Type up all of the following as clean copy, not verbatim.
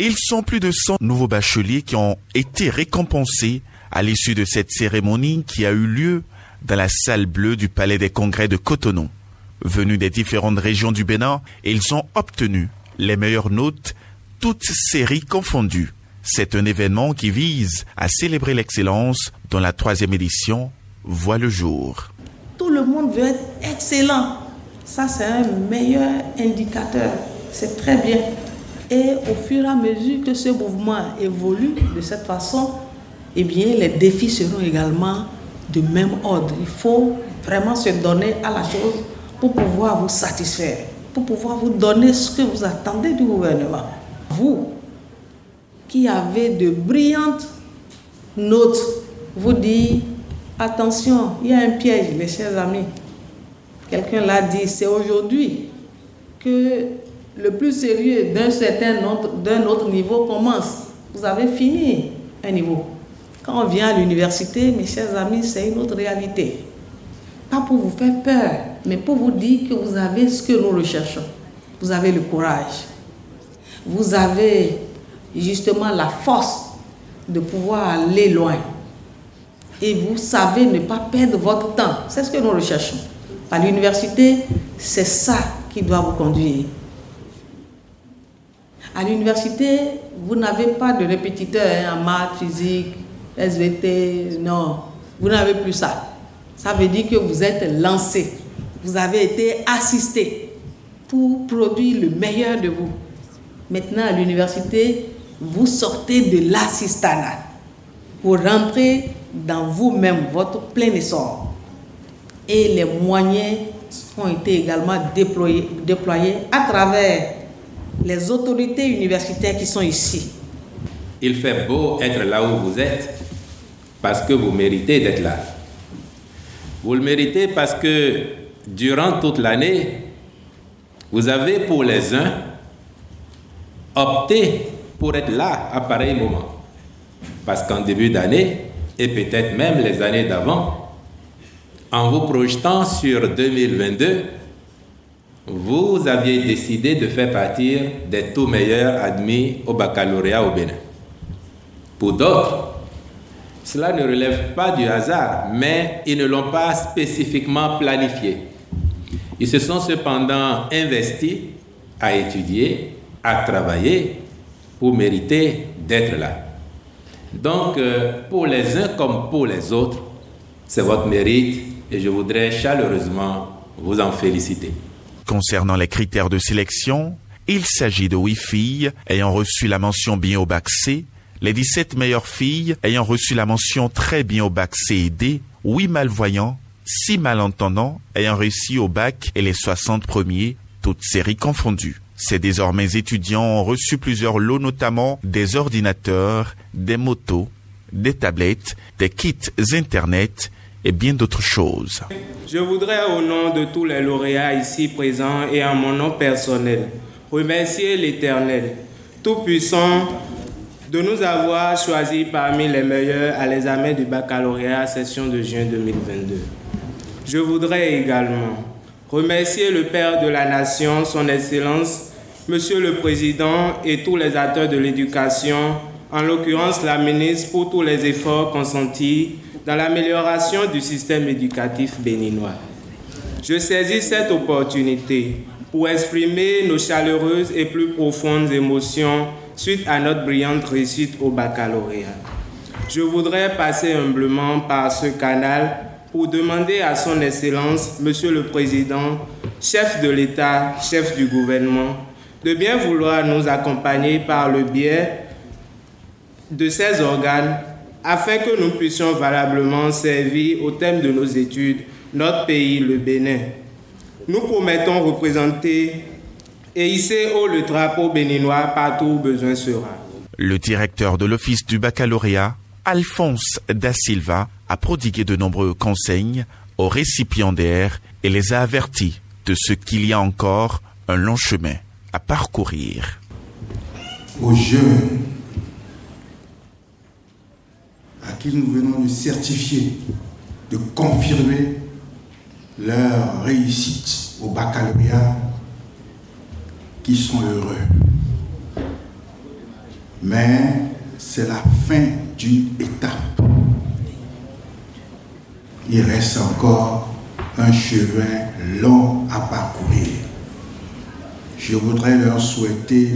Ils sont plus de 100 nouveaux bacheliers qui ont été récompensés à l'issue de cette cérémonie qui a eu lieu dans la salle bleue du Palais des Congrès de Cotonou. Venus des différentes régions du Bénin, ils ont obtenu les meilleures notes, toutes séries confondues. C'est un événement qui vise à célébrer l'excellence dont la 3e édition voit le jour. Tout le monde veut être excellent. Ça, c'est un meilleur indicateur. C'est très bien. Et au fur et à mesure que ce mouvement évolue de cette façon, eh bien, les défis seront également de même ordre. Il faut vraiment se donner à la chose pour pouvoir vous satisfaire, pour pouvoir vous donner ce que vous attendez du gouvernement. Vous, qui avez de brillantes notes, vous dites, attention, il y a un piège, mes chers amis. Quelqu'un l'a dit, c'est aujourd'hui que le plus sérieux d'un autre niveau commence. Vous avez fini un niveau. Quand on vient à l'université, mes chers amis, c'est une autre réalité. Pas pour vous faire peur, mais pour vous dire que vous avez ce que nous recherchons. Vous avez le courage. Vous avez justement la force de pouvoir aller loin. Et vous savez ne pas perdre votre temps. C'est ce que nous recherchons. À l'université, c'est ça qui doit vous conduire. À l'université, vous n'avez pas de répétiteur en maths, physique, SVT, non. Vous n'avez plus ça. Ça veut dire que vous êtes lancé. Vous avez été assisté pour produire le meilleur de vous. Maintenant, à l'université, vous sortez de l'assistanat pour rentrer dans vous-même, votre plein essor. Et les moyens ont été également déployés à travers les autorités universitaires qui sont ici. Il fait beau être là où vous êtes parce que vous méritez d'être là. Vous le méritez parce que durant toute l'année, vous avez pour les uns opté pour être là à pareil moment. Parce qu'en début d'année, et peut-être même les années d'avant, en vous projetant sur 2022, vous aviez décidé de faire partir des tout meilleurs admis au baccalauréat au Bénin. Pour d'autres, cela ne relève pas du hasard, mais ils ne l'ont pas spécifiquement planifié. Ils se sont cependant investis à étudier, à travailler pour mériter d'être là. Donc, pour les uns comme pour les autres, c'est votre mérite et je voudrais chaleureusement vous en féliciter. Concernant les critères de sélection, il s'agit de 8 filles ayant reçu la mention bien au bac C, les 17 meilleures filles ayant reçu la mention très bien au bac C et D, 8 malvoyants, 6 malentendants ayant réussi au bac et les 60 premiers, toutes séries confondues. Ces désormais étudiants ont reçu plusieurs lots, notamment des ordinateurs, des motos, des tablettes, des kits Internet et bien d'autres choses. Je voudrais, au nom de tous les lauréats ici présents et en mon nom personnel, remercier l'Éternel, Tout-Puissant, de nous avoir choisis parmi les meilleurs à l'examen du baccalauréat session de juin 2022. Je voudrais également remercier le Père de la Nation, son Excellence, Monsieur le Président et tous les acteurs de l'éducation, en l'occurrence la ministre, pour tous les efforts consentis dans l'amélioration du système éducatif béninois. Je saisis cette opportunité pour exprimer nos chaleureuses et plus profondes émotions suite à notre brillante réussite au baccalauréat. Je voudrais passer humblement par ce canal pour demander à son Excellence, Monsieur le Président, chef de l'État, chef du gouvernement, de bien vouloir nous accompagner par le biais de ces organes afin que nous puissions valablement servir au thème de nos études, notre pays, le Bénin. Nous promettons représenter et hisser haut le drapeau béninois partout où besoin sera. Le directeur de l'Office du baccalauréat, Alphonse Da Silva, a prodigué de nombreux conseils aux récipiendaires et les a avertis de ce qu'il y a encore un long chemin à parcourir. Aux jeunes à qui nous venons de certifier, de confirmer leur réussite au baccalauréat, qui sont heureux. mais c'est la fin d'une étape. Il reste encore un chemin long à parcourir. Je voudrais leur souhaiter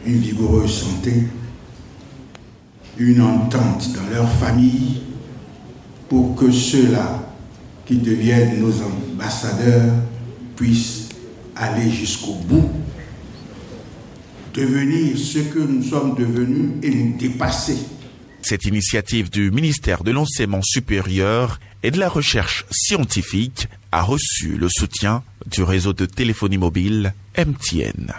une vigoureuse santé, une entente dans leur famille, pour que ceux-là qui deviennent nos ambassadeurs puissent aller jusqu'au bout, devenir ce que nous sommes devenus et nous dépasser. Cette initiative du ministère de l'Enseignement supérieur et de la Recherche scientifique a reçu le soutien du réseau de téléphonie mobile MTN.